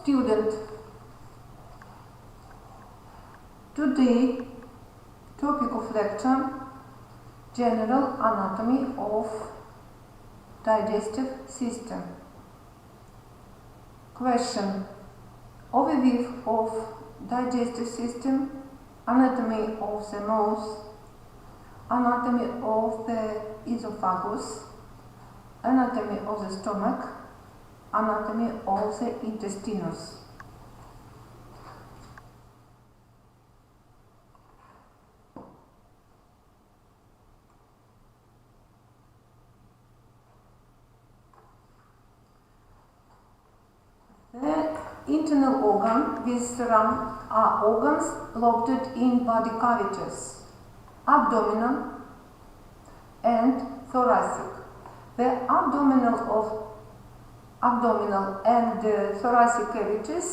student, today topic of lecture: general anatomy of digestive system. Question: overview of digestive system, anatomy of the mouth, anatomy of the esophagus, anatomy of the stomach, anatomy of the intestines. The internal organ viscera are organs located in body cavities, abdominal and thoracic. The abdominal and thoracic cavities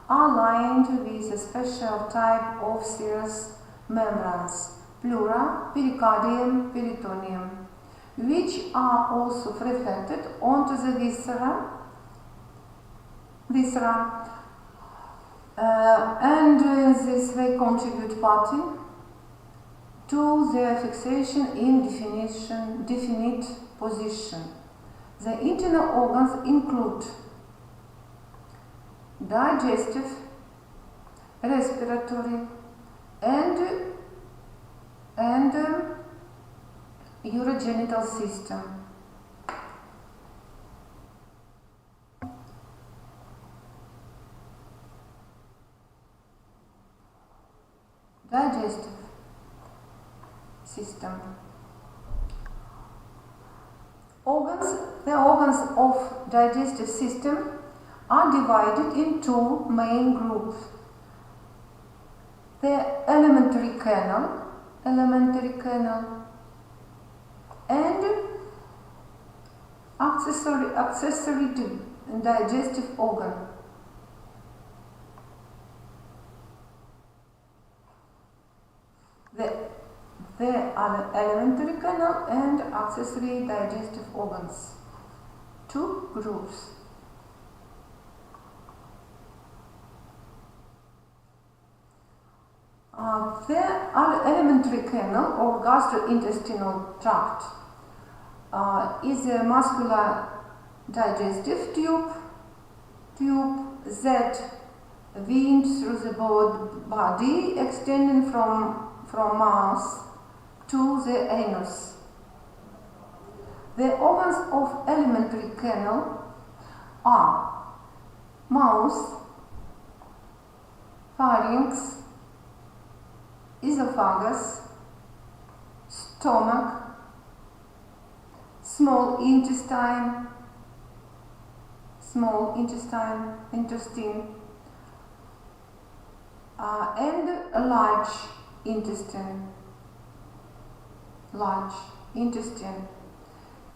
are lined with a special type of serous membranes, pleura, pericardium, peritoneum, which are also reflected onto the viscera, and in this way contribute partly to their fixation in definite position. The internal organs include digestive, respiratory, and urogenital system. Digestive system. The organs of digestive system are divided in two main groups: the alimentary canal, and accessory to digestive organ. The alimentary canal and accessory digestive organs. Two groups. The alimentary canal or gastrointestinal tract is a muscular digestive tube that winds through the body, extending from mouth to the anus. The organs of alimentary canal are mouth, pharynx, esophagus, stomach, small intestine, and a large intestine.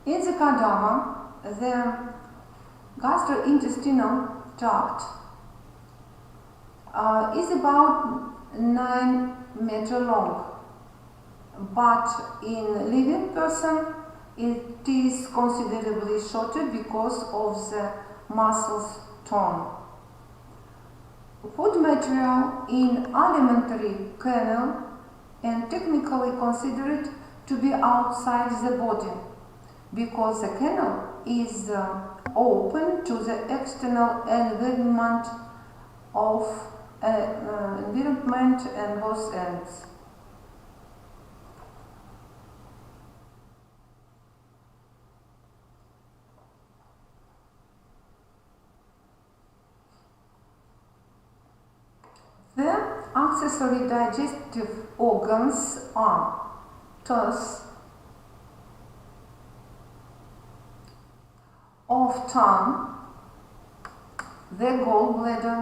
In the chordoma, the gastrointestinal tract is about 9 meters long, but in living person it is considerably shorter because of the muscles tone. Food material in alimentary canal and technically considered to be outside the body because the canal is open to the external environment and both ends. The accessory digestive organs are teeth, of tongue, the gallbladder,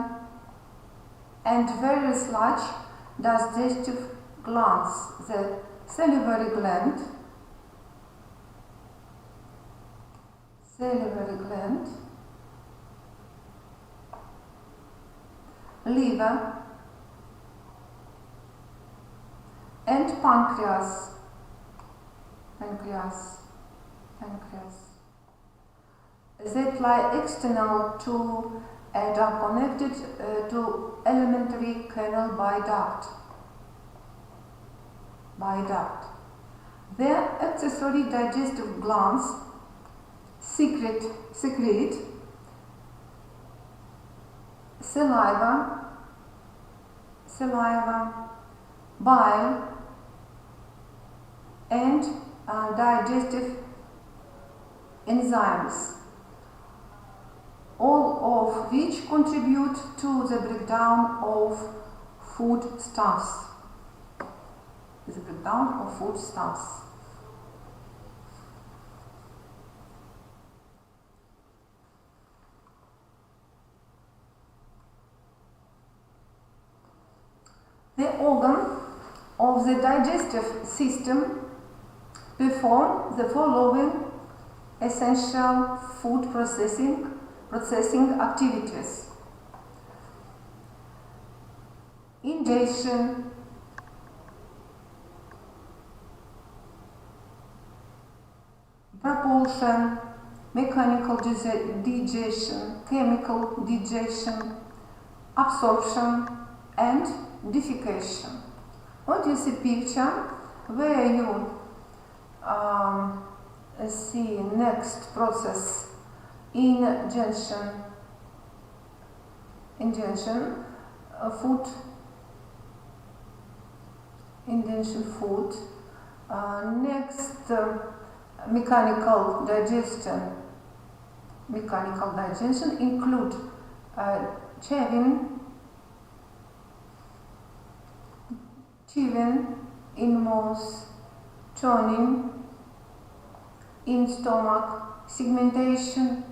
and various large digestive glands, the salivary gland, liver, and pancreas, that lie external to and are connected to alimentary canal by duct. Their accessory digestive glands secrete saliva, bile, and digestive enzymes, all of which contribute to the breakdown of foodstuffs. The organ of the digestive system perform the following essential food processing activities: ingestion, propulsion, mechanical digestion, chemical digestion, absorption, and defecation. What is a picture where you see next process ingestion, food, next mechanical digestion include chewing in mouth, churning in stomach, segmentation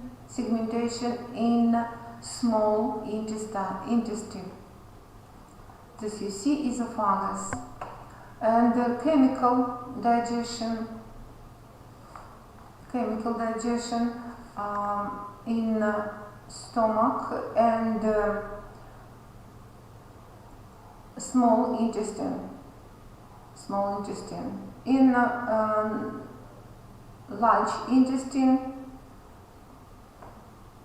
in small intestine. This you see esophagus. And chemical digestion in stomach and small intestine. In large intestine,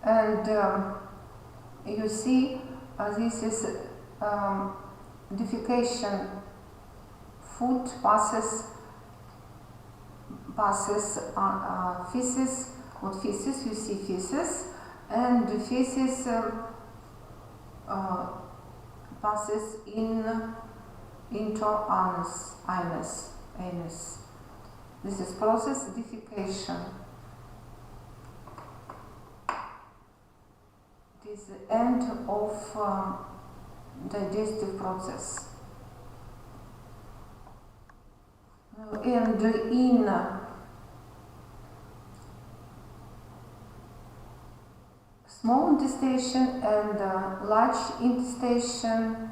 and you see this is defecation. Food passes feces. What feces? You see feces, and the feces passes into anus. This is process defecation. It is the end of digestive process. And in small intestine and large intestine,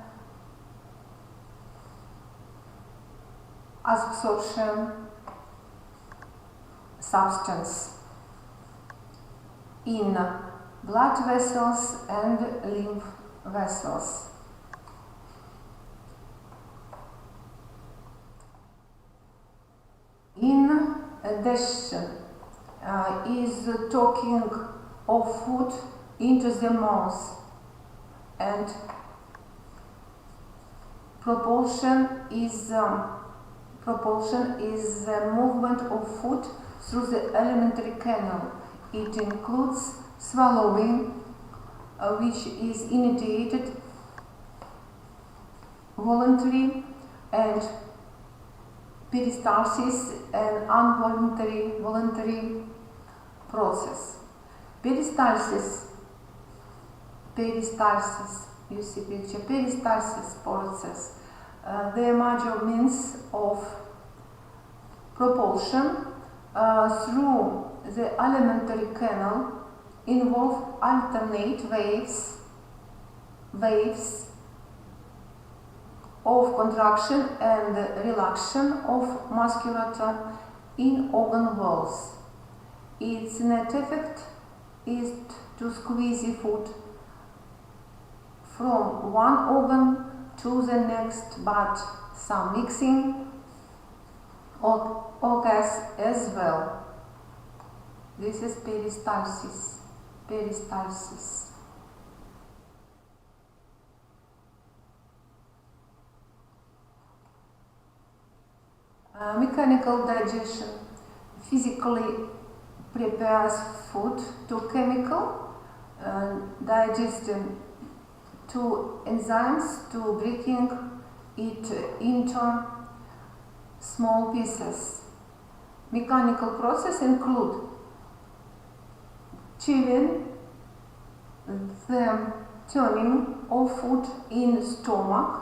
absorption substance in blood vessels and lymph vessels. In addition, is talking of food into the mouth, and propulsion is the movement of food through the alimentary canal. It includes swallowing, which is initiated voluntarily, and peristalsis, an voluntary process. Peristalsis, you see picture, peristalsis process. The major means of propulsion through the alimentary canal involve alternate waves of contraction and relaxation of musculature in organ walls. Its net effect is to squeeze food from one organ to the next, but some mixing occurs as well. This is peristalsis. Mechanical digestion physically prepares food to chemical digestion to enzymes to breaking it into small pieces. Mechanical processes include chewing, the turning of food in stomach,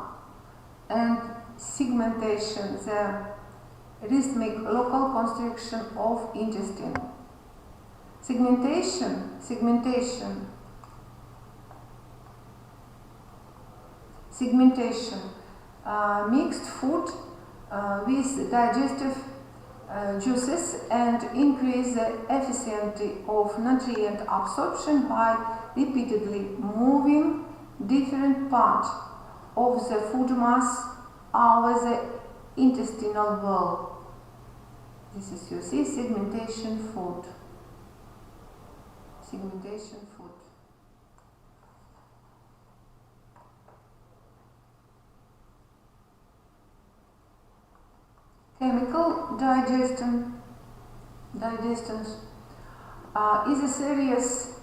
and segmentation, the rhythmic local constriction of intestine. Segmentation mixed food with digestive juices and increase the efficiency of nutrient absorption by repeatedly moving different parts of the food mass over the intestinal wall. This is, you see, segmentation food. Chemical digestion is a serious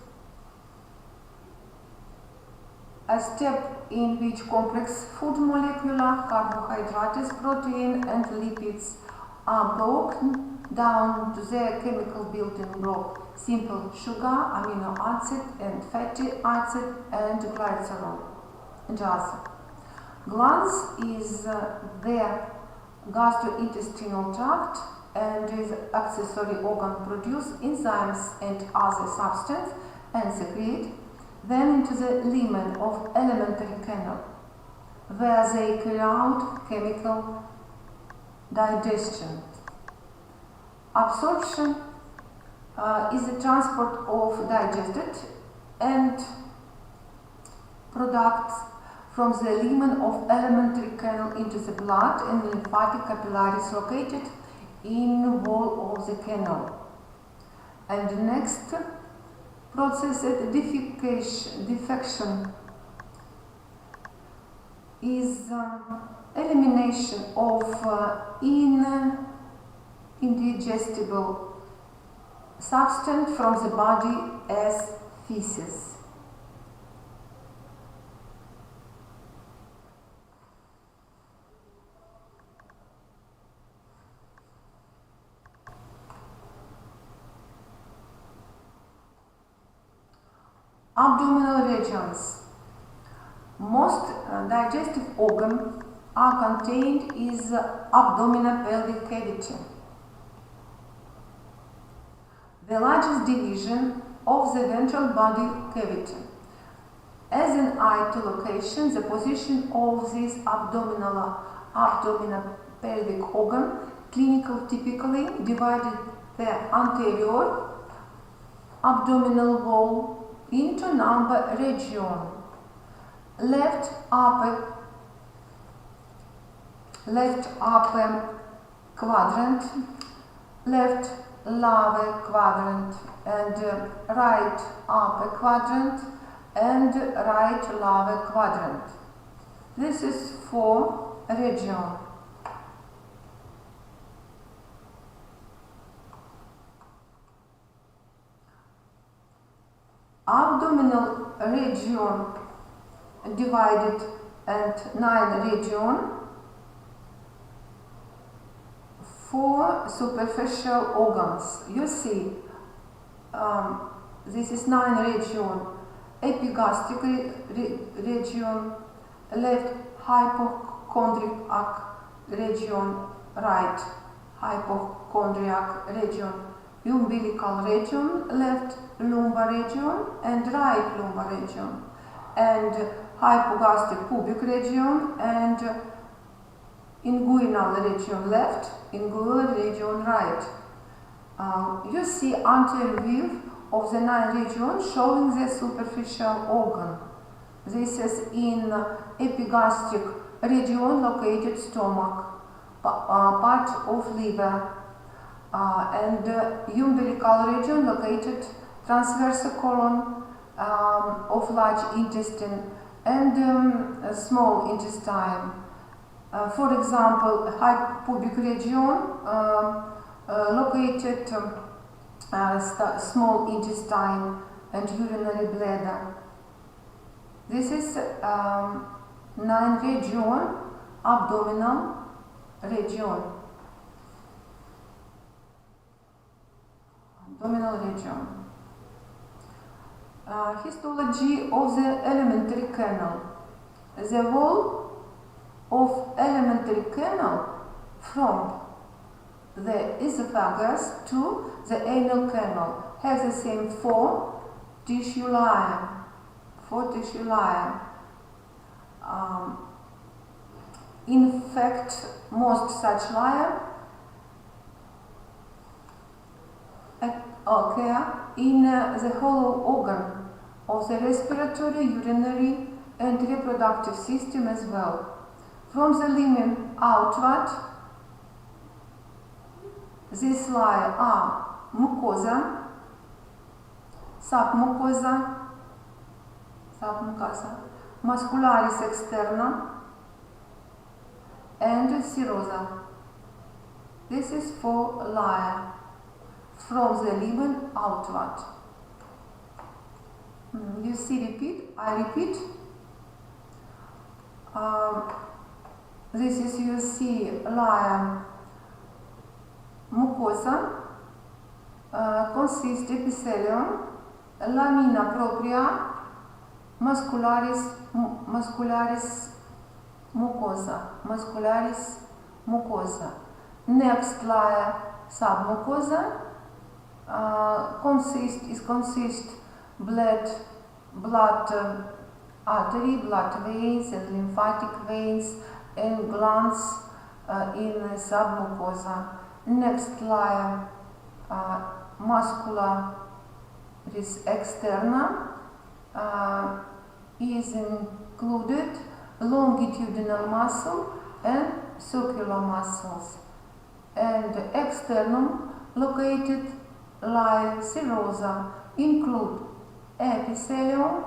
step in which complex food molecular carbohydrates, protein and lipids are broken down to their chemical building block: simple sugar, amino acid and fatty acid and glycerol and other. Glands is the gastrointestinal tract and is accessory organ produce enzymes and other substances and secrete then into the lumen of alimentary canal, where they carry out chemical digestion. Absorption is the transport of digested and products from the lumen of alimentary canal into the blood and lymphatic capillaries located in the wall of the canal. And the next process, defecation, is elimination of indigestible substance from the body as feces. Abdominal regions. Most digestive organs are contained in the abdominal pelvic cavity. The largest division of the ventral body cavity. As an eye to location, the position of this abdominal pelvic organ typically divided the anterior abdominal wall into number region: left upper quadrant, left lower quadrant, and right upper quadrant and right lower quadrant. This is for region. Abdominal region divided at 9 regions. 4 superficial organs. You see, this is 9 region: epigastric region, left hypochondriac region, right hypochondriac region, umbilical region, left lumbar region and right lumbar region, and hypogastric pubic region and inguinal region left, inguinal region right. You see anterior view of the 9 regions showing the superficial organ. This is in epigastric region located stomach, part of liver, and umbilical region located transverse colon of large intestine and small intestine, For example, hypopubic region located small intestine and urinary bladder. This is 9 region, abdominal region. Abdominal region. Histology of the alimentary canal. The wall of alimentary canal from the esophagus to the anal canal has the same four tissue layer. In fact, most such layer occur in the hollow organ of the respiratory, urinary and reproductive system as well. From the lumen outward, this layer are mucosa, submucosa, muscularis externa, and serosa. This is four layer from the lumen outward. You see, I repeat. This is, you see, layer mucosa, consists epithelium, lamina propria, muscularis mucosa. Next layer, submucosa, consists blood artery, blood veins and lymphatic veins and glands in submucosa. Next layer, muscularis externa, is included longitudinal muscle and circular muscles, and externum located like serosa include epithelium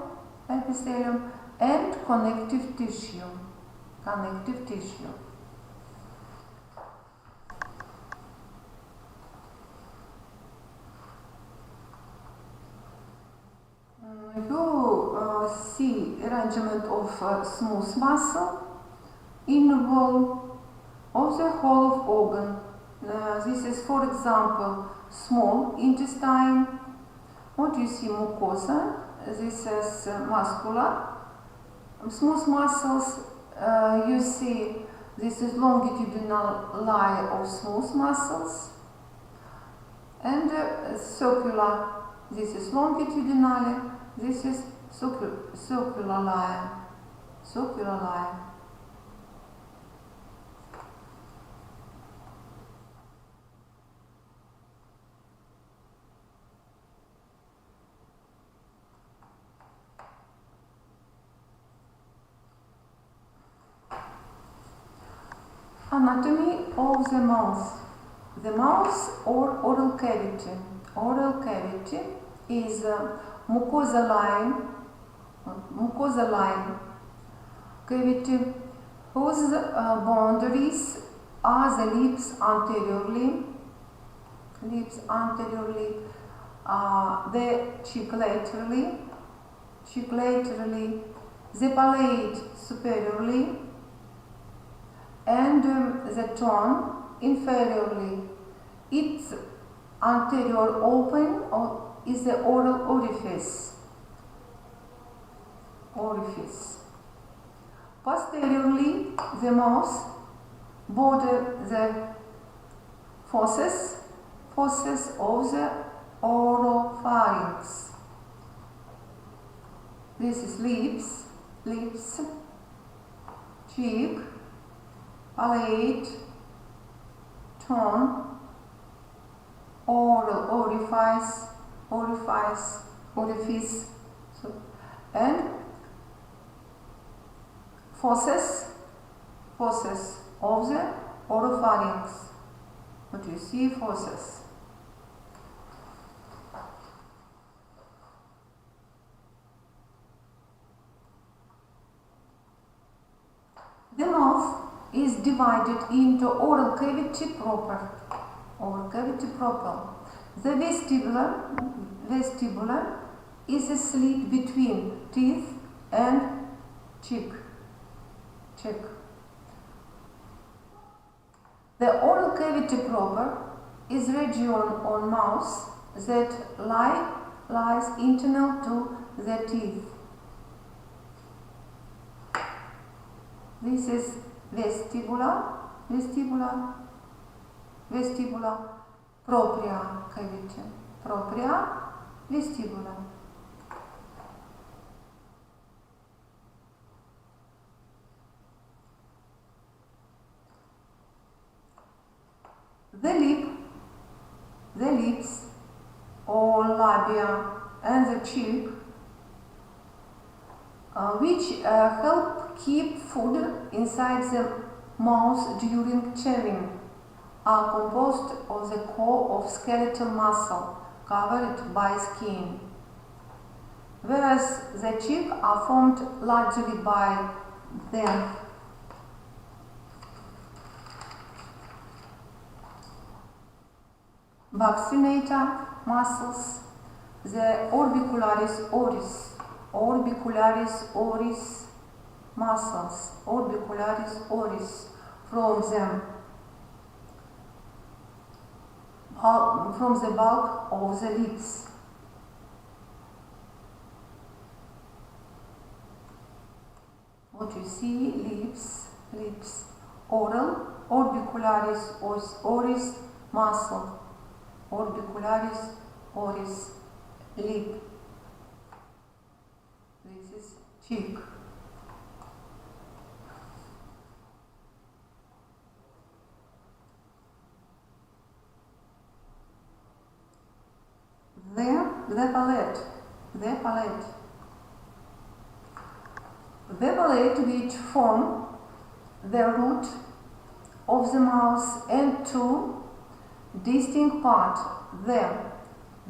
and connective tissue. You see arrangement of smooth muscle in the wall of the whole of organ. This is, for example, small intestine. What you see, mucosa. This is muscular. Smooth muscles, you see, this is longitudinal layer of smooth muscles, and circular. This is longitudinal. This is circular layer. Anatomy of the mouth. The mouth or oral cavity. Oral cavity is mucosa line cavity whose boundaries are the lips anteriorly, the cheek laterally, the palate superiorly, and the tongue inferiorly. Its anterior open is the oral orifice. Posteriorly, the mouth border the fossas of the oropharynx. This is lips, cheek, palate, tongue, oral orifice, and fossas of the oropharynx. What you see, fossas. The mouth is divided into oral cavity proper. The vestibular is a slit between teeth and cheek. The oral cavity proper is region on mouth that lies internal to the teeth. This is vestibular propria cavity. Propria vestibula. The lips or labia and the cheek, which help keep food inside the mouth during chewing, are composed of the core of skeletal muscle covered by skin, whereas the cheek are formed largely by the buccinator muscles, the orbicularis oris muscles, from the bulk of the lips. What you see, lips, oral, orbicularis oris muscle, orbicularis oris, lip. This is cheek. The palate which form the root of the mouth and two distinct parts, the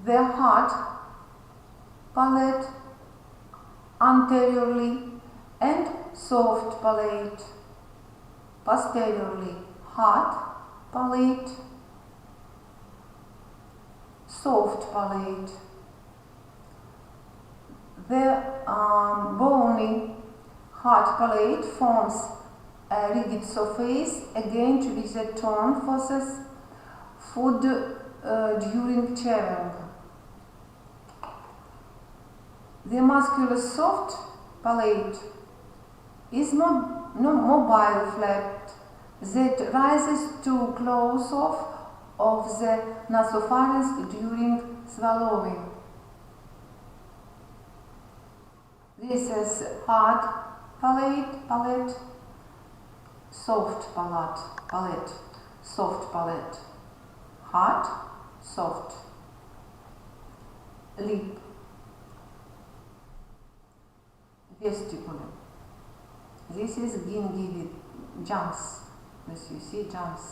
hard palate anteriorly and soft palate posteriorly. Hard palate, soft palate. The bony hard palate forms a rigid surface against which the tongue forces food during chewing. The muscular soft palate is mobile flap that rises to close off of the nasopharynx during swallowing. This is hard palate, soft palate, hard, soft, lip, vestibule. This is gingival gums, as you see, gums.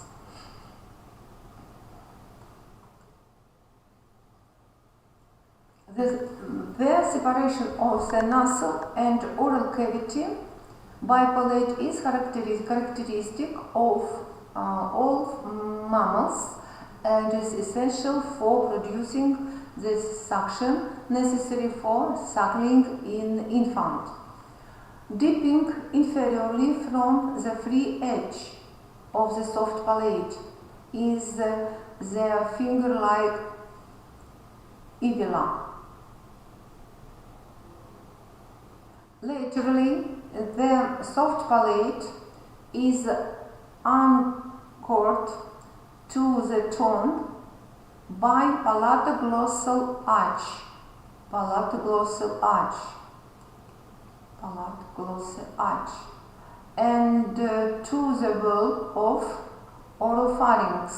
The separation of the nasal and oral cavity by palate is characteristic of all mammals and is essential for producing the suction necessary for suckling in infant. Dipping inferiorly from the free edge of the soft palate is the finger-like uvula. Laterally, the soft palate is anchored to the tongue by palatoglossal arch, and to the wall of oropharynx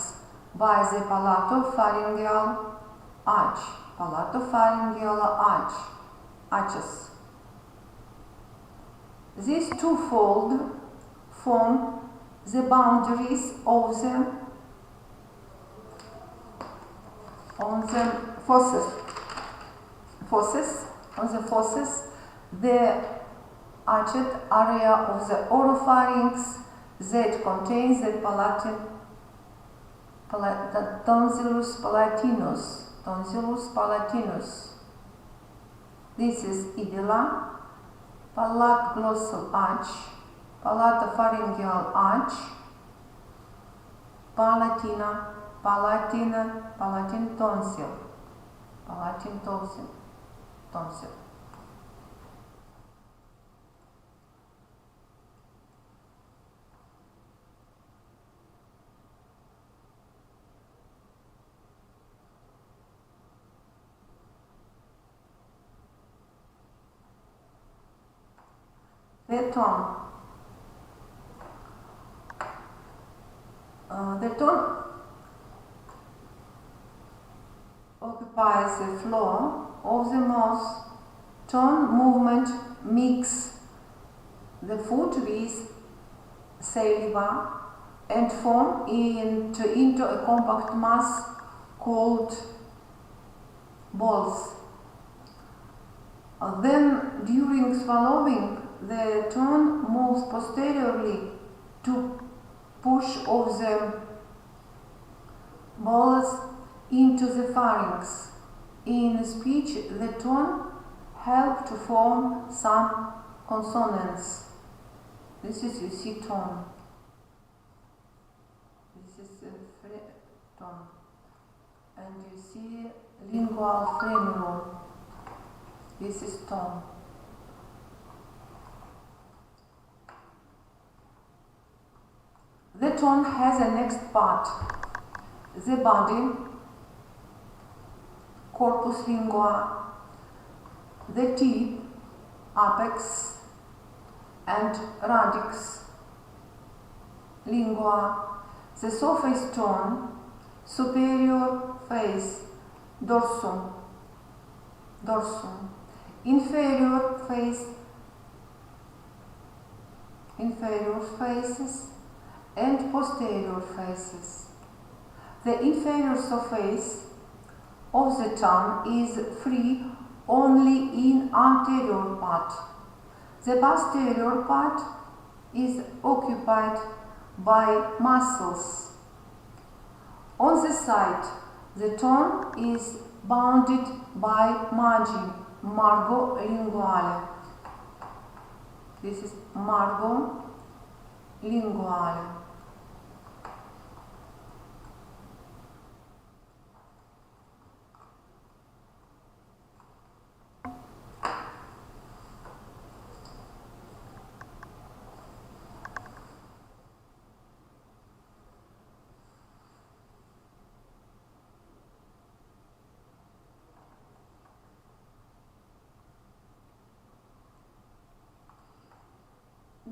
by the palatopharyngeal arches. These twofold form the boundaries of the fosses, the arched area of the oropharynx, that contains the tonsilus palatinus. Tonsilus palatinus. This is uvula, palatoglossal arch, palatopharyngeal arch, palatin tonsil, tonsil. The tone occupies the floor of the mouth. Tone movement mix the food with saliva and form into a compact mass called balls. Then, during swallowing, the tongue moves posteriorly to push off the balls into the pharynx. In speech, the tongue helps to form some consonants. This is, you see, tone. This is tone. And you see lingual frenulum. This is tone. The tone has a next part. The body, corpus lingua, the tip, apex, and radix lingua, the surface tone, superior face, dorsum, inferior face, inferior faces, and posterior faces. The inferior surface of the tongue is free only in anterior part. The posterior part is occupied by muscles. On the side, the tongue is bounded by margo linguale. This is margo linguale.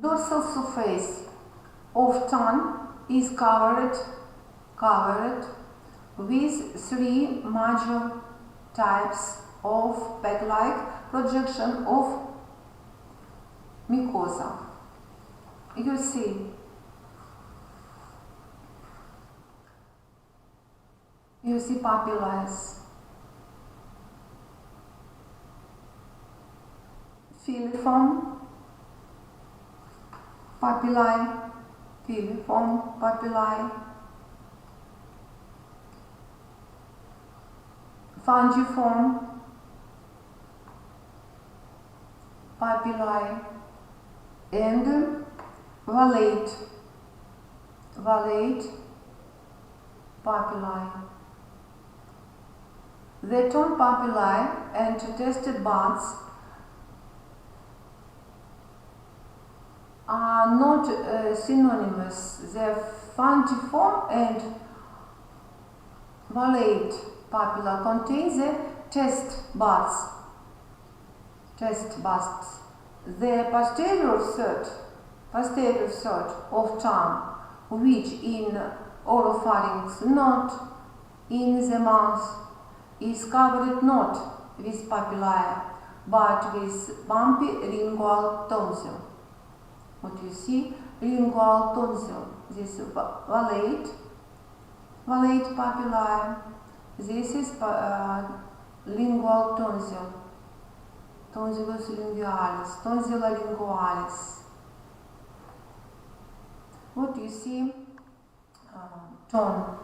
Dorsal surface of tongue is covered with three major types of bag-like projection of mucosa. You see, papillae, filiform papillae, fungiform papillae, and valate papillae. The tongue papillae and tested buds are not synonymous. The fungiform and valate papilla contains the test buds. The posterior third of tongue, which in oropharynx, not in the mouth, is covered not with papillae, but with bumpy lingual tonsil. What you see, lingual tonsil. This is valate papillae. This is lingual tonsil. Tonsilus lingualis, tonsilla lingualis. What you see? Tone.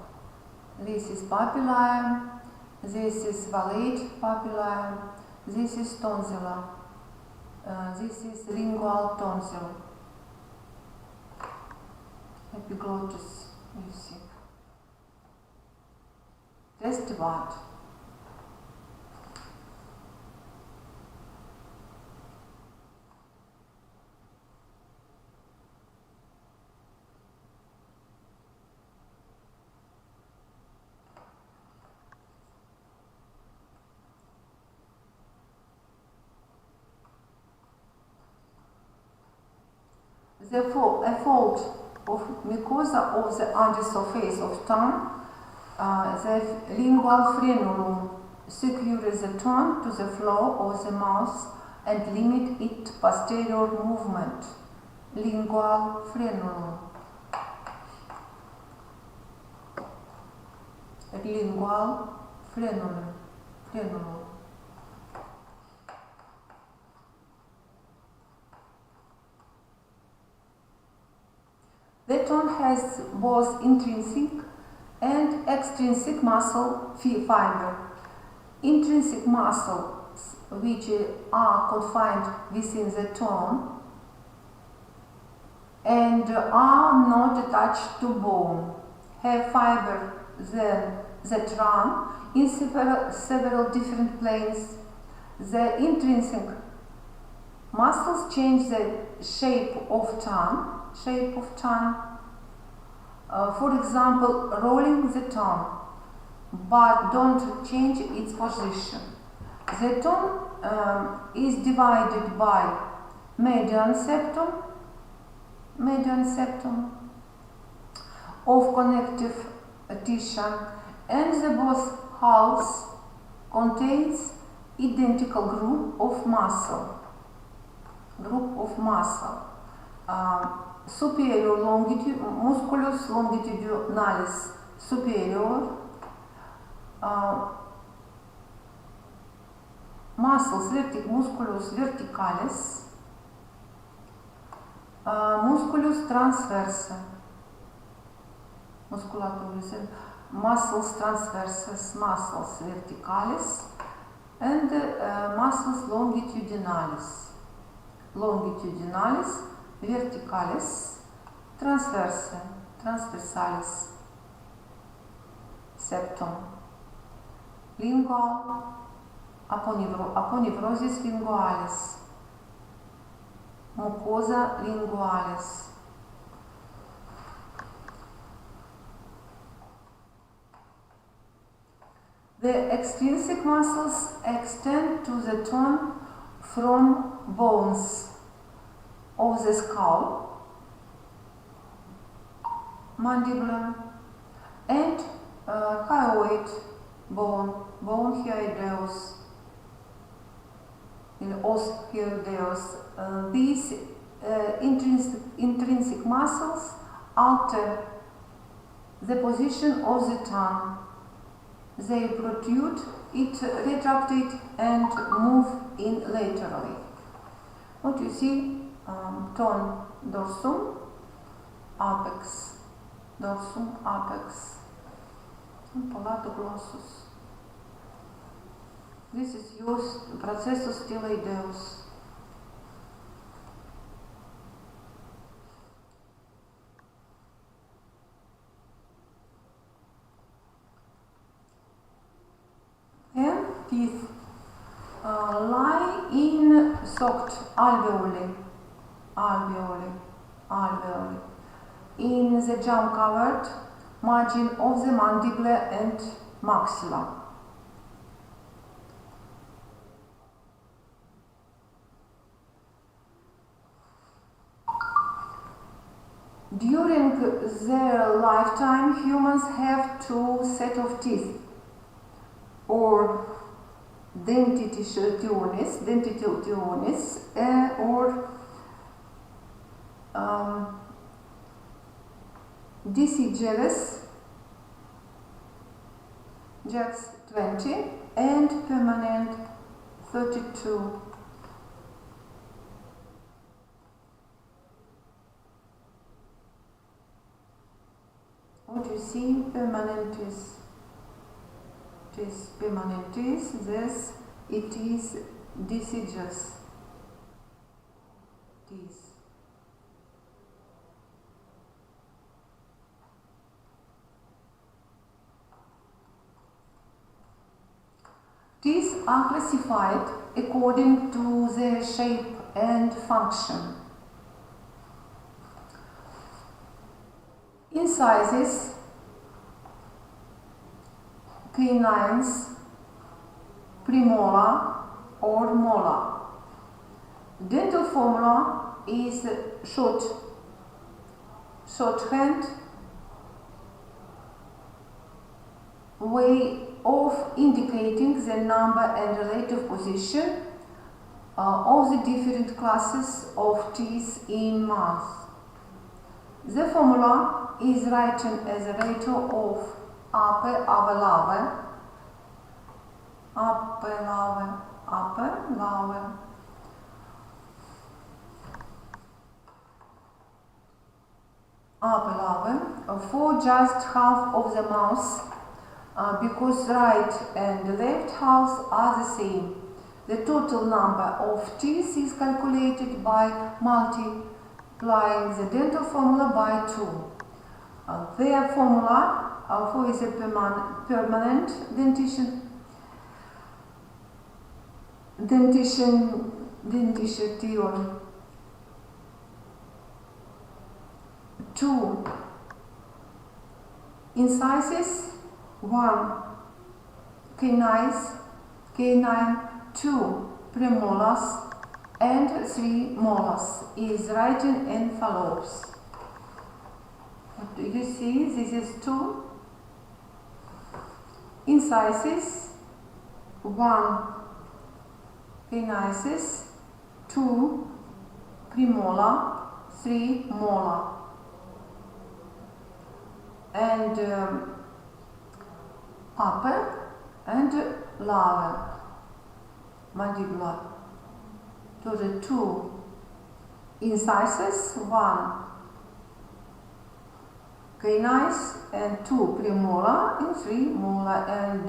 This is papilla, this is valate papilla, this is tonsilla, this is lingual tonsil, epiglottis, you see. Test what? Therefore, a fold of mucosa of the undersurface of tongue, the lingual frenulum, secures the tongue to the floor of the mouth and limit its posterior movement. Lingual frenulum. Lingual frenulum. Frenulum. The tongue has both intrinsic and extrinsic muscle fiber. Intrinsic muscles, which are confined within the tongue and are not attached to bone, have fiber that run in several different planes. The intrinsic muscles change the shape of tongue. For example, rolling the tongue, but don't change its position. The tongue is divided by median septum of connective tissue, and the both halves contains identical group of muscle. Superior musculus longitudinalis superior, musculus verticalis, musculus transverse, muscles transversus, muscles verticalis, and muscles longitudinalis, verticalis, transversalis, septum, lingual, aponeurosis lingualis, mucosa lingualis. The extrinsic muscles extend to the tongue from bones of the skull, mandible, and hyoid bone hyoideus, os hyoideus. These intrinsic muscles alter the position of the tongue. They protrude it, retract it, and move in laterally. What you see? Tone, dorsum, apex, and palatoglossus. This is used processus styloideus. And teeth lie in socket alveoli, in the jam-covered margin of the mandible and maxilla. During their lifetime, humans have two sets of teeth, or dentitionis, or deciduous, Jax 20, and permanent 32. What you see, permanentis. It is permanentis, this it is deciduous. This. These are classified according to their shape and function. Incisors, canines, premolar or molar. Dental formula is shorthand way of indicating the number and relative position of the different classes of teeth in mouth. The formula is written as a ratio of upper lower, for just half of the mouth, because right and left halves are the same. The total number of teeth is calculated by multiplying the dental formula by 2. Their formula for is a permanent dentition 2 incisors, 1 canine, 2 premolars and 3 molars is written envelopes. What do you see? This is 2 incisors, 1 canines, 2 premolar, 3 molar. And upper and lower mandibular. To the 2 incisors, 1 canines and 2 premolar and 3 molar, and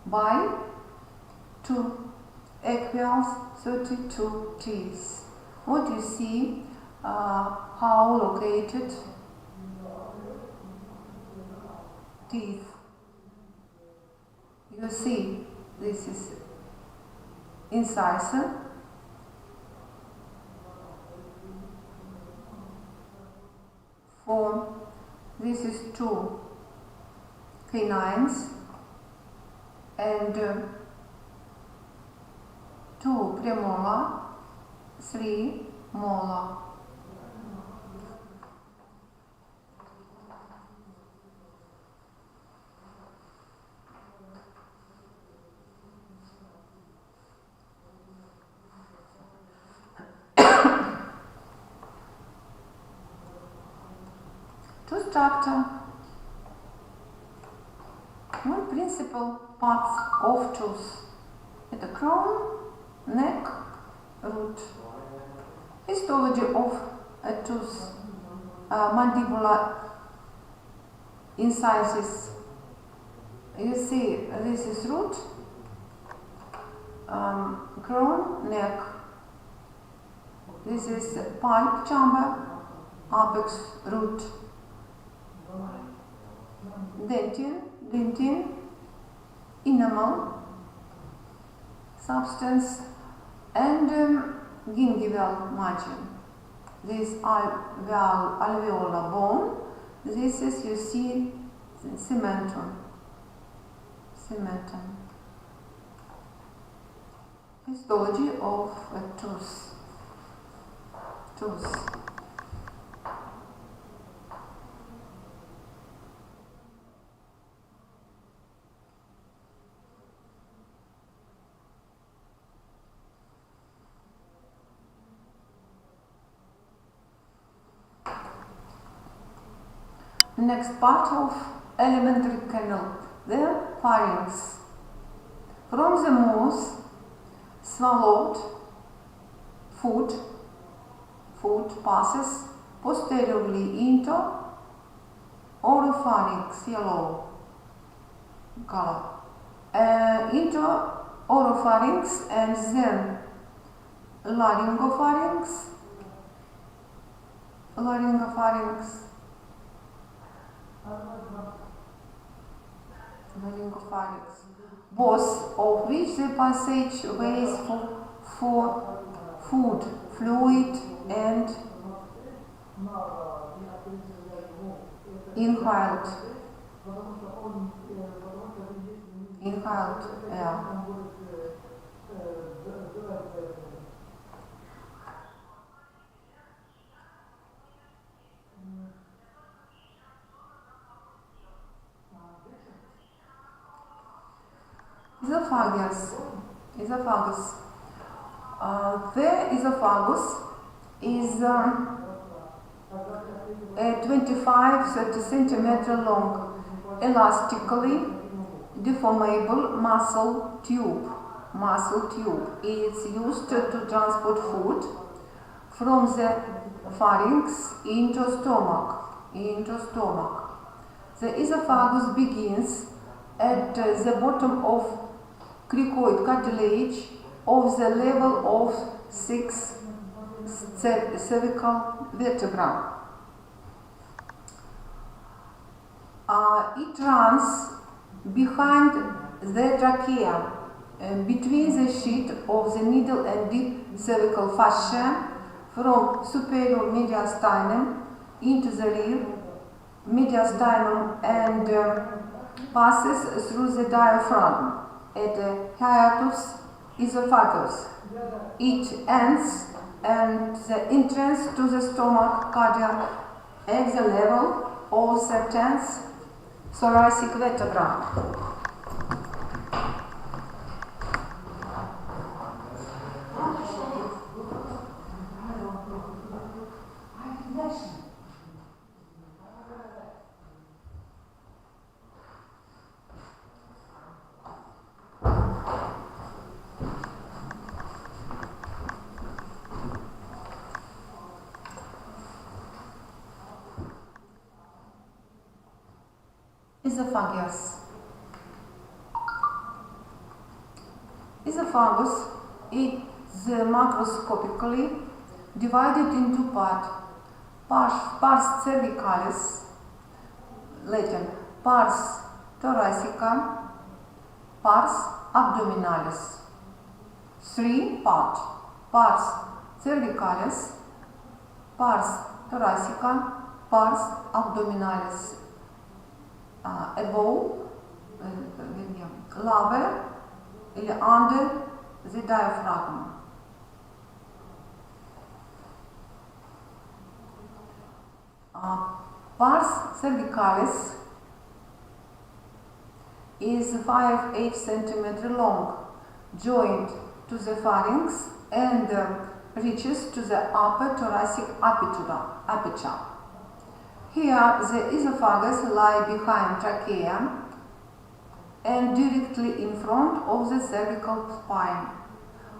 by 2 equals 32 teeth. What you see, how located teeth. You see, this is incisor, this is 2 canines and 2 premolar, 3 molar. Tooth structure. One principal parts of tooth: the crown, neck, root. Histology of a tooth: mandibular incisors. You see, this is root, crown, neck. This is pulp chamber, apex, root. Dentin, enamel, substance, and gingival margin. This alveolar bone. This is, you see, cementum. Histology of a tooth. Next part of alimentary canal, the pharynx. From the mouth, swallowed food passes posteriorly into Oropharynx, yellow color. Into oropharynx and then laryngopharynx. Laryngopharynx. Both of which the passage ways for food, fluid and inhaled air. Esophagus. The esophagus is a 25-30 centimeter long, elastically deformable muscle tube. It's used to transport food from the pharynx into stomach. The esophagus begins at the bottom of cricoid cartilage of the level of 6 cervical vertebra. It runs behind the trachea, between the sheet of the middle and deep cervical fascia, from superior mediastinum into the rear mediastinum, and passes through the diaphragm at the hiatus esophagus. It ends and the entrance to the stomach cardiac at the level of the 10th thoracic vertebra. Esophagus is macroscopically divided into pars cervicalis, Latin, pars thoracica, pars abdominalis. 3 parts: pars cervicalis, pars thoracica, pars abdominalis. Above, lower, under the diaphragm. Pars cervicalis is 5-8 cm long, joined to the pharynx and reaches to the upper thoracic aperture. Here, the esophagus lies behind trachea and directly in front of the cervical spine.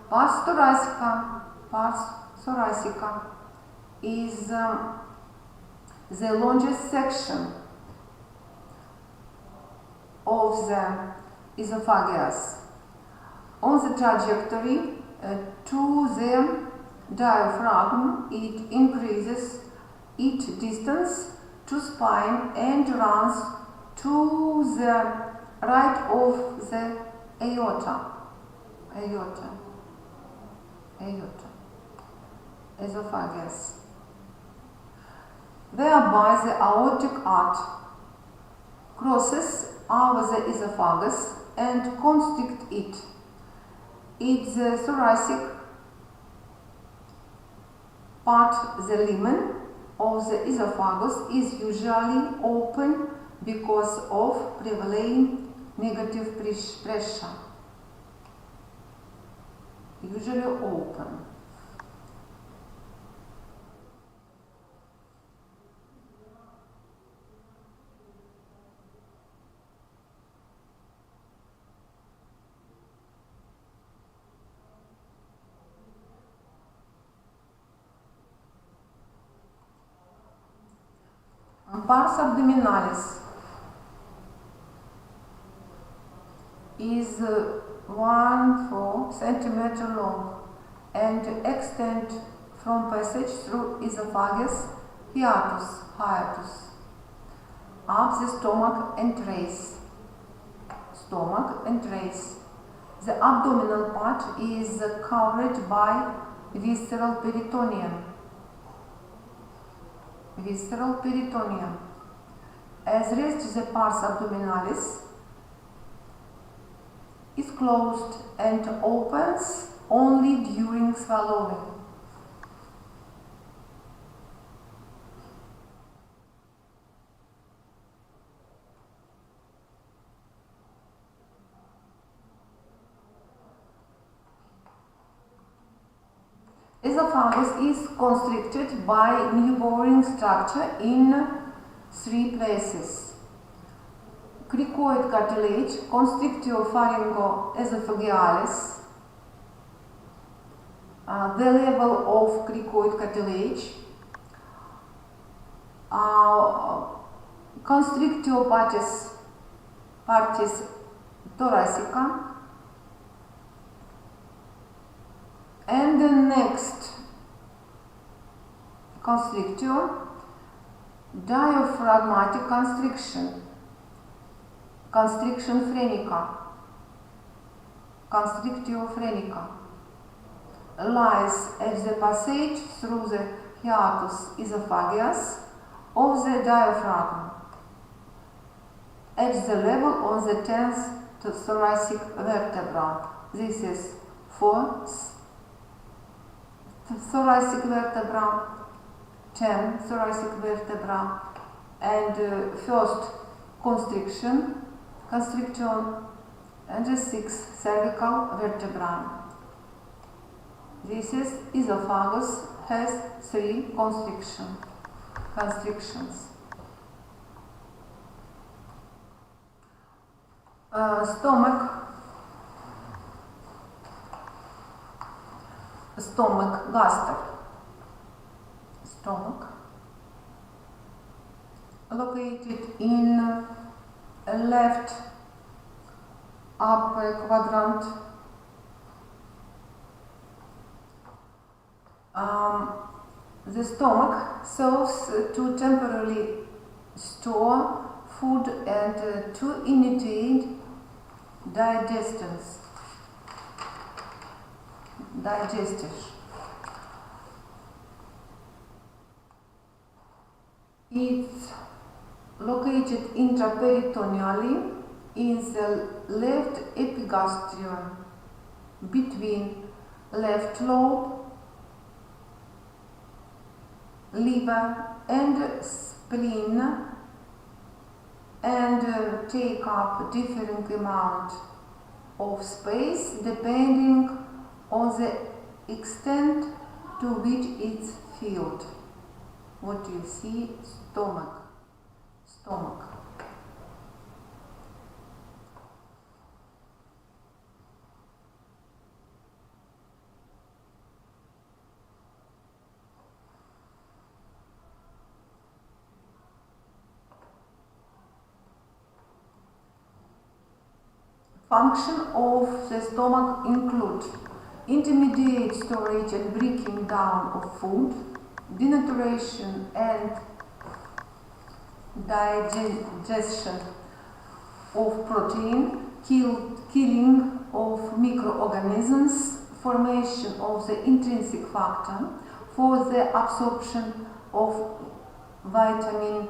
Pars thoracica is the longest section of the esophagus. On the trajectory to the diaphragm, it increases its distance to spine and runs to the right of the aorta, esophagus. Thereby the aortic arch crosses over the esophagus and constricts it. Its thoracic part, the lumen of the esophagus, is usually open because of prevailing negative pressure. Usually open. Pars abdominalis is 1 centimeter long and extend from passage through esophagus, hiatus, up the stomach and raise. The abdominal part is covered by visceral peritoneum. As rest, the pars abdominalis is closed and opens only during swallowing. Esophagus is constricted by new-boring structure in 3 places. Cricoid cartilage, constrictio pharyngoesophagealis, the level of cricoid cartilage, constrictio partis thoracica, and the next constrictio, diaphragmatic constriction phrenica, constrictio phrenica, lies at the passage through the hiatus esophageus of the diaphragm, at the level of the 10th thoracic vertebra. This is 4th thoracic vertebra, 10th thoracic vertebra, and first constriction, and the 6th cervical vertebra. This is esophagus has 3 constrictions. Stomach, gaster. Stomach, located in left upper quadrant. The stomach serves to temporarily store food and to initiate digestion. It's located intraperitoneally in the left epigastrium, between left lobe, liver and spleen, and take up differing amount of space depending on the extent to which it's filled. What do you see? Stomach. Function of the stomach include intermediate storage and breaking down of food, denaturation and digestion of protein, killing of microorganisms, formation of the intrinsic factor for the absorption of vitamin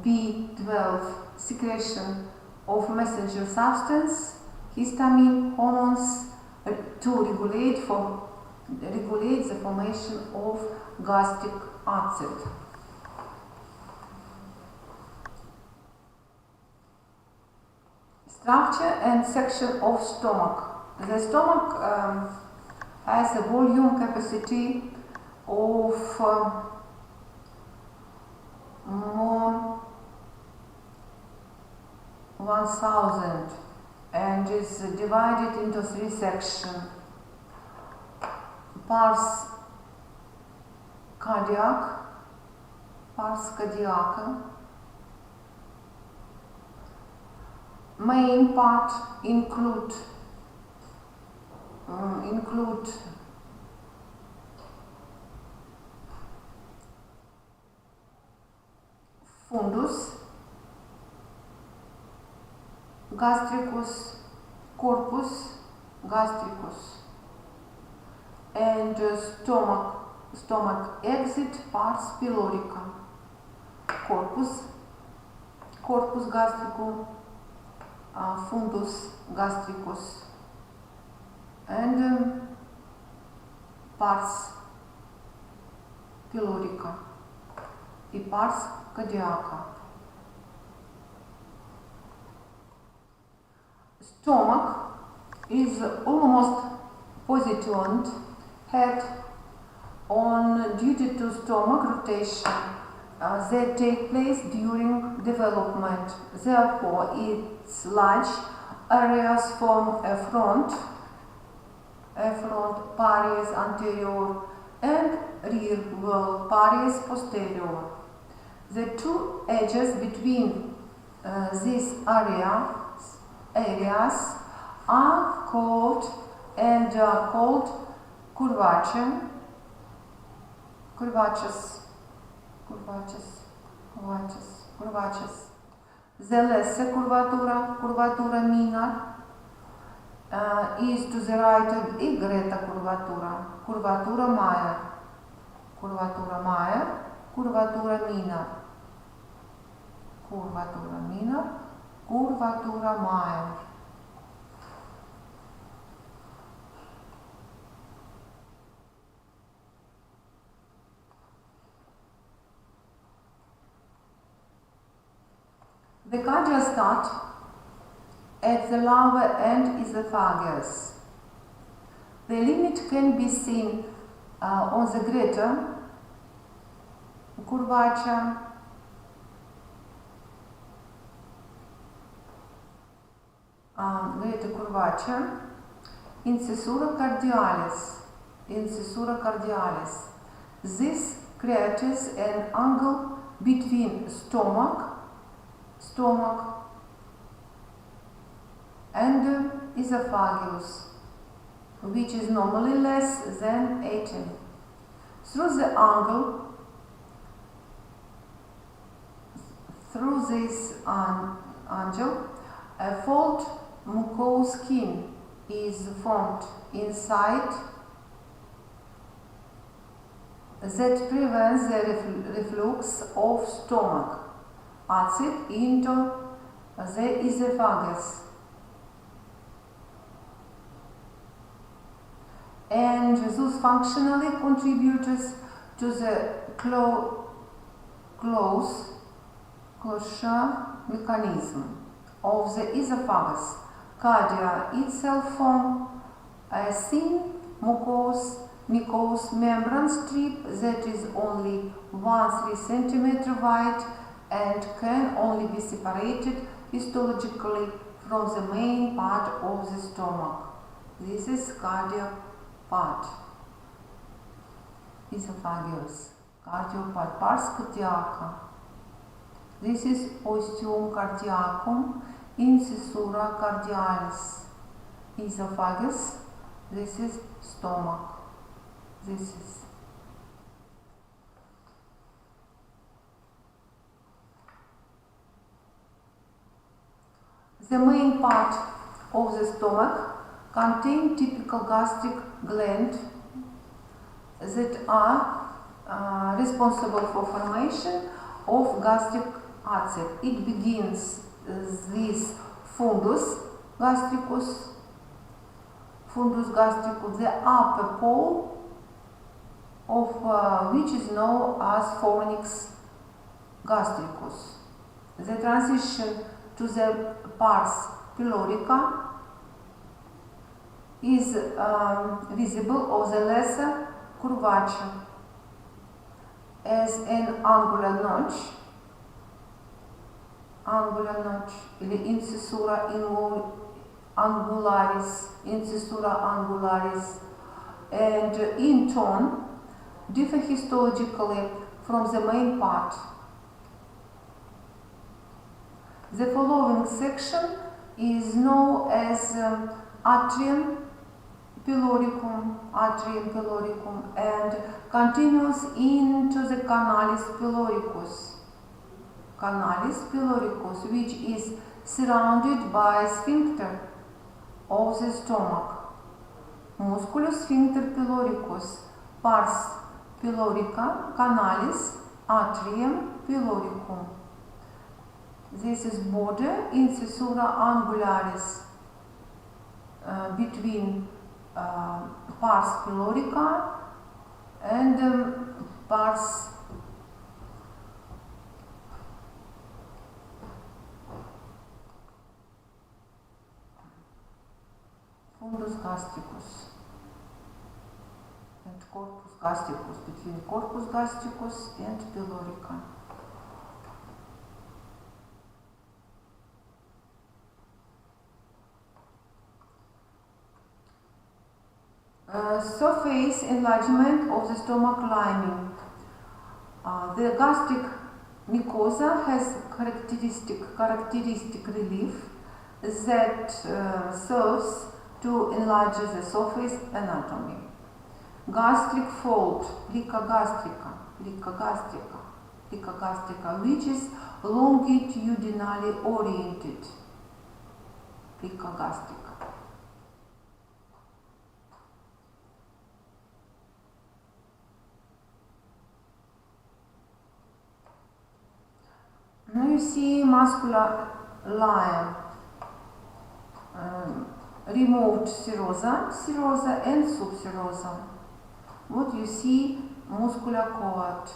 B12, secretion of messenger substance, histamine, hormones, to regulate the formation of gastric acid. Structure and section of stomach. The stomach has a volume capacity of more 1000 and is divided into 3 sections. Pars cardiaca, main part include fundus gastricus, corpus gastricus, and stomach exit parts pylorica, corpus gastricum, fundus gastricus, and pars pylorica и pars cardiaca. Stomach is almost positioned head on due to stomach rotation that take place during development. Therefore, its large areas form a front pares anterior and rear wall pares posterior. The two edges between these areas are called curvature, curvaceous. The lesser curvatura minor, is to the right of I greta curvatura major, curvatura minor, curvatura major. The cardiostat at the lower end is esophagus. The limit can be seen on the greater curvature, incisura cardialis. This creates an angle between stomach and esophagus, which is normally less than 18. Through this angle, a fold mucous skin is formed inside that prevents the reflux of stomach acid into the esophagus, and thus functionally contributes to the closure mechanism of the esophagus. Cardia itself forms a thin mucous membrane strip that is only 1-3 cm wide and can only be separated histologically from the main part of the stomach. This is cardiac part, esophagus, cardiopart, pars cardiaca. This is ostium cardiacum, incisura cardialis, esophagus. This is stomach. This is the main part of the stomach contains typical gastric glands that are responsible for formation of gastric acid. It begins with fundus gastricus, the upper pole of which is known as fornix gastricus. The transition to the pars pylorica is visible of the lesser curvature as an angular notch, incisura angularis, and in tone differ histologically from the main part. The following section is known as atrium pyloricum, and continues into the canalis pyloricus, which is surrounded by sphincter of the stomach. Musculus sphincter pyloricus, pars pylorica, canalis, atrium pyloricum. This is border incisura angularis between pars pylorica and pars fundus gastricus and corpus gastricus, between corpus gastricus and pylorica. Surface enlargement of the stomach lining. The gastric mucosa has characteristic relief that serves to enlarge the surface anatomy. Gastric fold, plica gastrica, which is longitudinally oriented. Plica gastrica. Now you see muscular line, removed serosa and subserosa. What you see, muscular cord,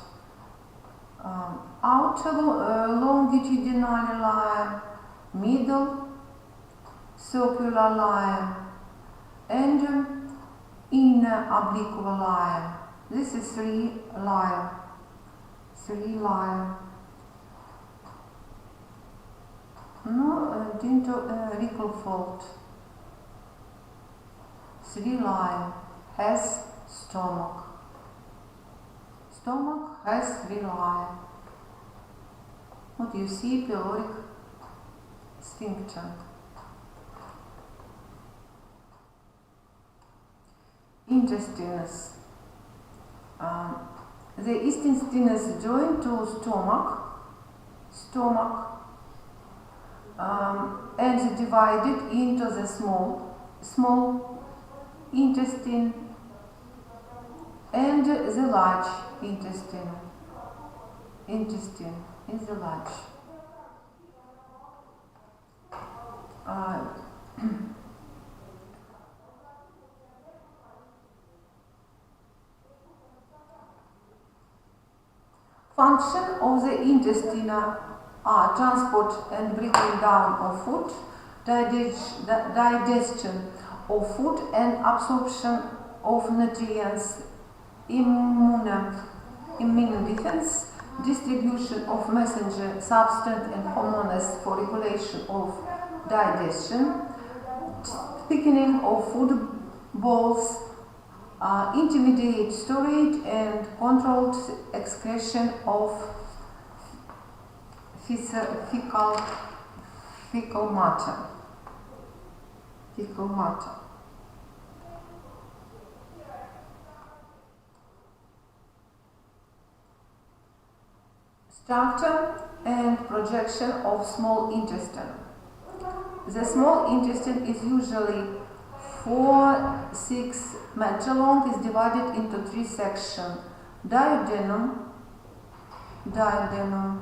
outer longitudinal line, middle circular line, and inner oblique line. This is three line. No, dental fold. 3 line has stomach. Stomach has 3 line. What do you see? Pyloric sphincter. Intestines. The intestines join to stomach, and divided into the small intestine and the large intestine. Intestine is the large. Function of the intestine are transport and breaking down of food, digestion of food and absorption of nutrients, immune defense, distribution of messenger substance and hormones for regulation of digestion, thickening of food balls, intermediate storage and controlled excretion of fecal matter. Structure and projection of small intestine. The small intestine is usually 4-6 meter long, is divided into 3 sections: duodenum, jejunum,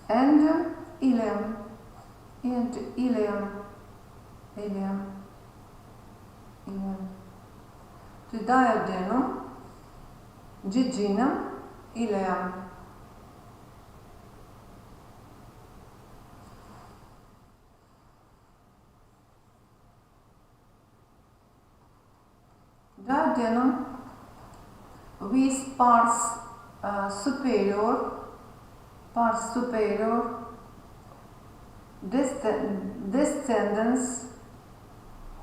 and ileum. The duodenum, jejunum, ileum. Duodenum with pars superior, pars superior, descendens,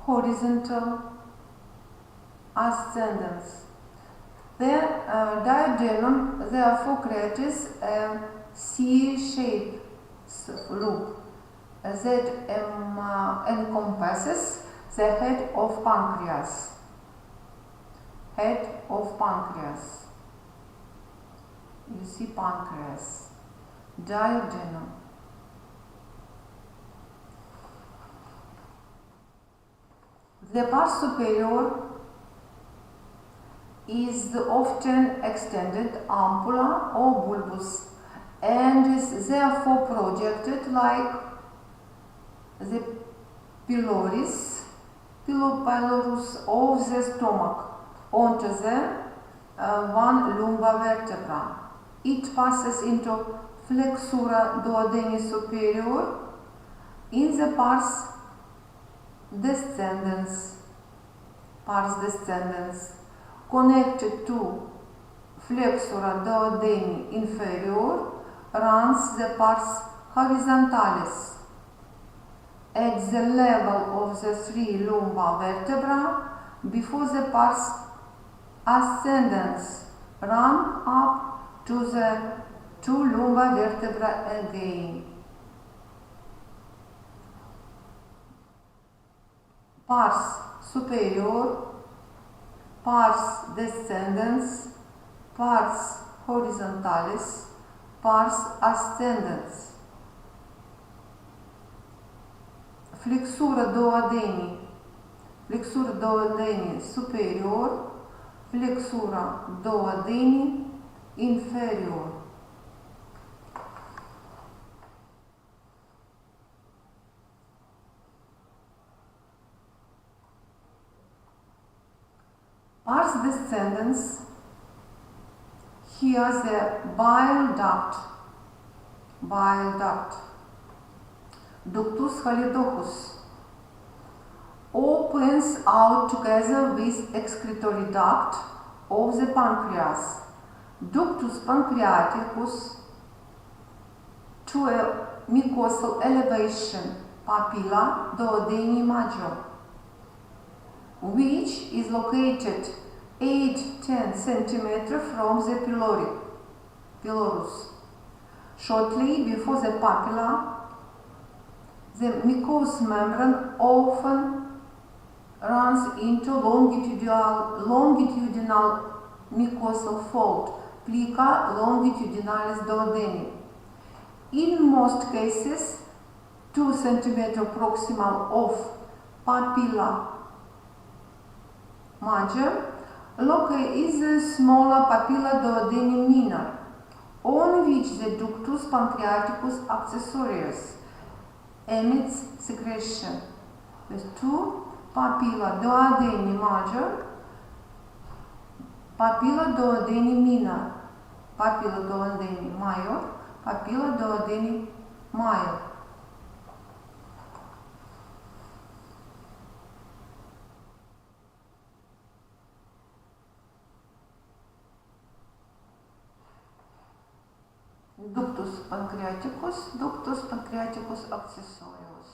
horizontal, ascendens. The diagonal therefore creates a C-shaped loop that encompasses the head of pancreas. Head of pancreas. You see pancreas. Diagonal. The pars superior is the often extended ampulla or bulbus and is therefore projected like the pylorus of the stomach onto the one lumbar vertebra. It passes into flexura duodenii superior in the pars descendens, connected to flexura duodenii inferior, runs the pars horizontalis. At the level of the three lumbar vertebrae, before the pars ascendens, run up to the two lumbar vertebrae again. Pars superior, pars descendens, pars horizontalis, pars ascendens. Flexura duodenii superior, flexura duodenii inferior. Pars descendens, here the bile duct, ductus halidochus, opens out together with excretory duct of the pancreas, ductus pancreaticus, to a mucosal elevation, papilla duodenii major, which is located 8-10 cm from the pylorus. Shortly before the papilla, the mucous membrane often runs into longitudinal mucosal fold, plica longitudinalis duodenii. In most cases, 2 cm proximal of papilla major is a smaller papilla duodenii minor, on which the ductus pancreaticus accessorius emits secretion, with 2 papilla duodenii major, papilla duodenii minor, papilla duodenii major, papilla duodenii minor. Ductus pancreaticus accessorius.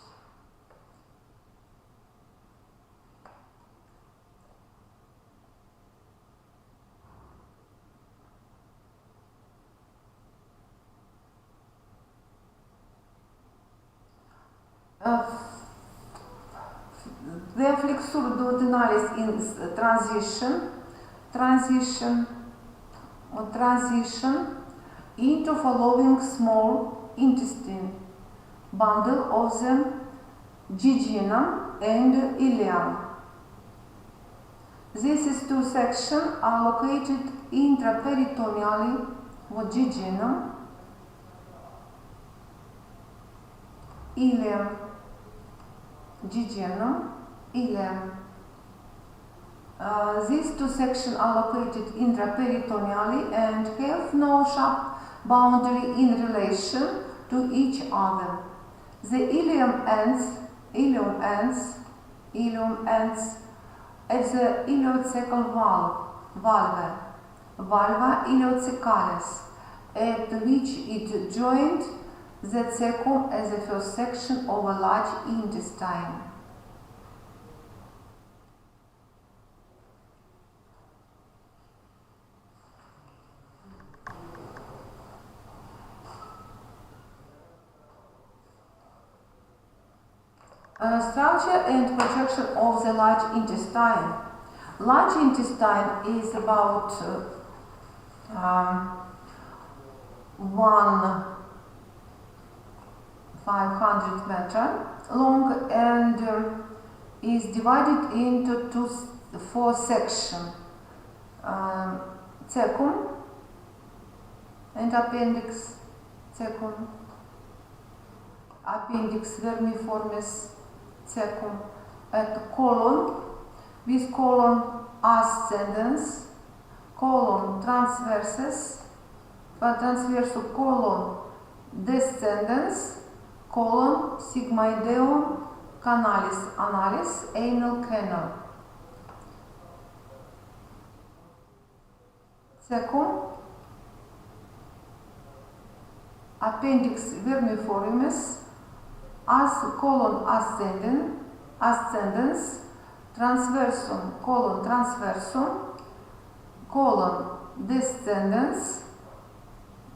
The flexura duodenalis in transition into following small intestine bundle of the jejunum and ileum. These two sections are located intraperitoneally with jejunum, ileum, ileum. These two sections are located intraperitoneally and have no sharp boundary in relation to each other. The ileum ends at the ileocecal valve, valva ileocecalis, at which it joined the cecum as the first section of a large intestine. Structure and projection of the large intestine. Large intestine is about 1,500 meter long and is divided into four sections: cecum and appendix. Cecum, appendix vermiformis, cecum, and colon with colon ascendens, colon transversus, transversal colon descendens, colon sigmoideum canalis analis, anal canal. Cecum, appendix vermiformis, as colon ascendens, transversum colon transversum, colon descendens,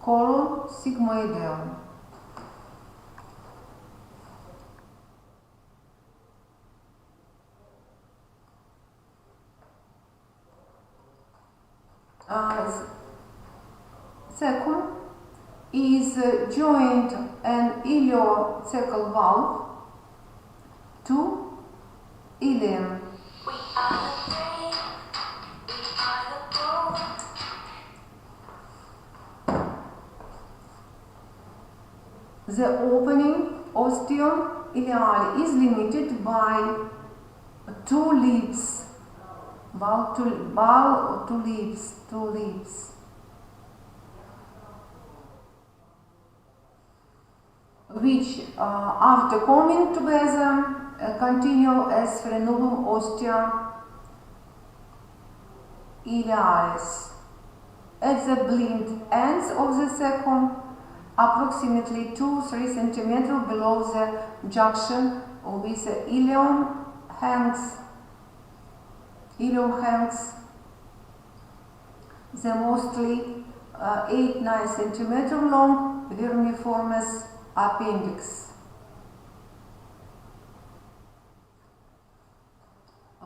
colon sigmoideum. Cecum is joined an ileocecal valve to ileum. We are the brain, we are the bone. The opening ostium ileale is limited by two leaves, two leaves. Which after coming together continue as frenulum ostia ilealis. At the blind ends of the cecum, approximately 2-3 cm below the junction with the ileum hangs the mostly 8-9 cm long vermiformis appendix.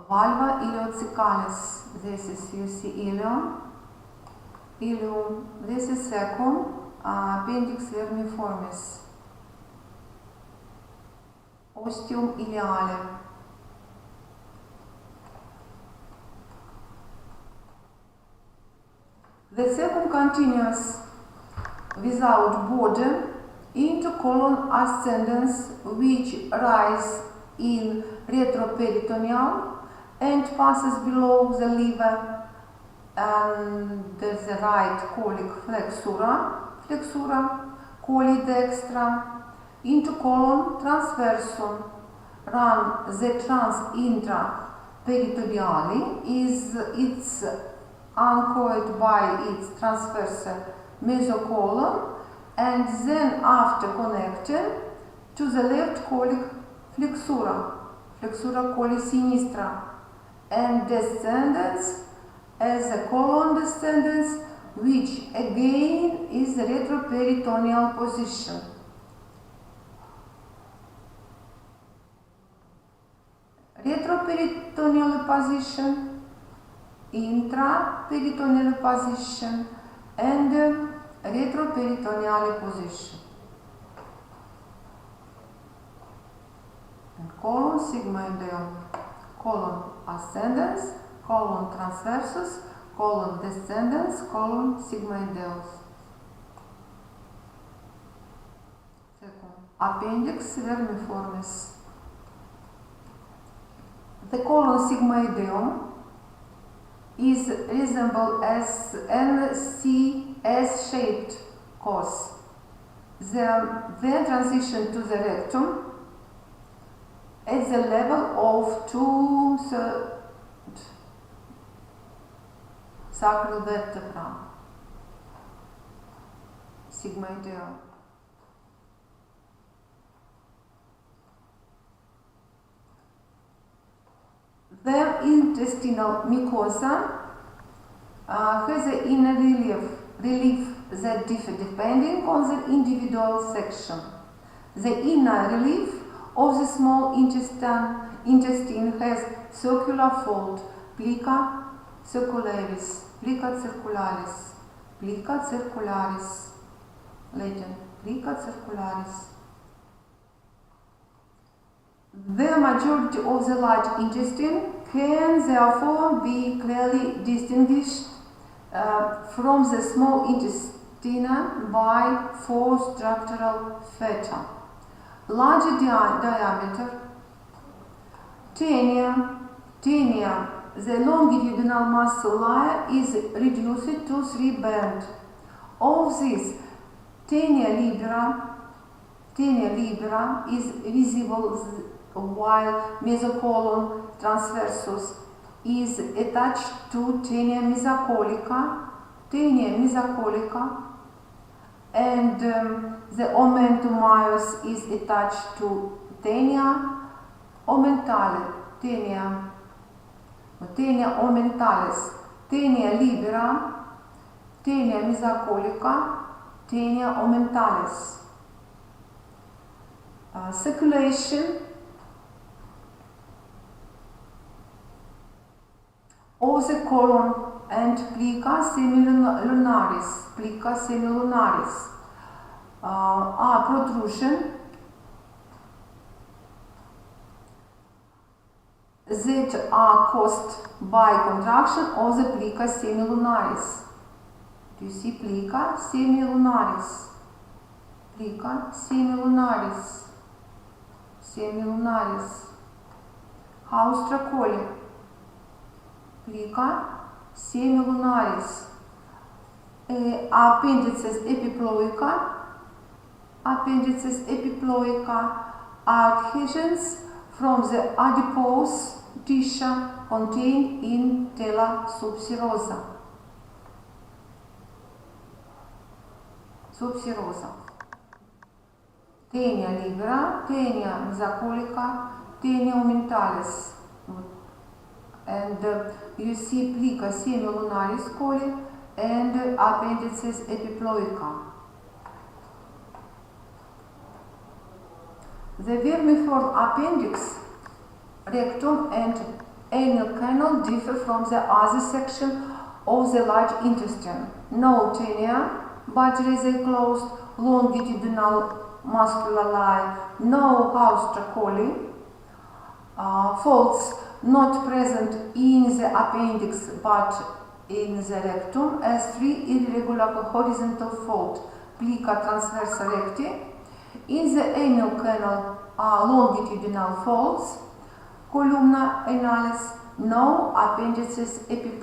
Valva ileocecalis. This is, you see, ileum. This is cecum, appendix vermiformis. Ostium ileale. The cecum continues without border into colon ascendens, which rise in retroperitoneal and passes below the liver and the right colic flexura, coli dextra, into colon transversum, run the trans intra peritoneali, is its anchored by its transverse mesocolon, and then after connected to the left colic flexura coli sinistra, and descendants as the colon descendants, which again is the retroperitoneal position. Retroperitoneal position, intraperitoneal position, and retroperitoneal position. And colon sigmoideum, colon ascendens, colon transversus, colon descendens, colon sigmoideus. Appendix vermiformis. The colon sigmoideum is resembled as NCS-shaped course. Then transition to the rectum at the level of 2/3 sacral vertebra, sigmoideo. The intestinal mucosa has an inner relief that differs depending on the individual section. The inner relief of the small intestine has circular fold, plica circularis, Latin, plica circularis. The majority of the large intestine can therefore be clearly distinguished from the small intestine by 4 structural features. Larger diameter, tinea, the longitudinal muscle layer is reduced to 3 bands. Of this, tinea libera is visible while mesocolon transversus is attached to tinea mesocolica, and the omentum majus is attached to tinea omentale, tinea omentalis, tinea libera, tinea mesocolica, tinea omentalis. Circulation of the colon and plica semilunaris are protrusion that are caused by contraction of the plica semilunaris. Do you see plica semilunaris? Haustra coli, plica semilunaris. Appendices epiploica are adhesions from the adipose tissue contained in tela subserosa. Tinea libera, tinea mesocolica, tinea omentalis. And you see plica semilunaris coli and appendices epiploica. The vermiform appendix, rectum and anal canal differ from the other section of the large intestine. No tinea, but there is a closed longitudinal muscular line, no haustra coli, folds not present in the appendix but in the rectum, as 3 irregular horizontal folds, plica transversa recti. In the anal canal are longitudinal folds, columna analis, no appendices epiploica.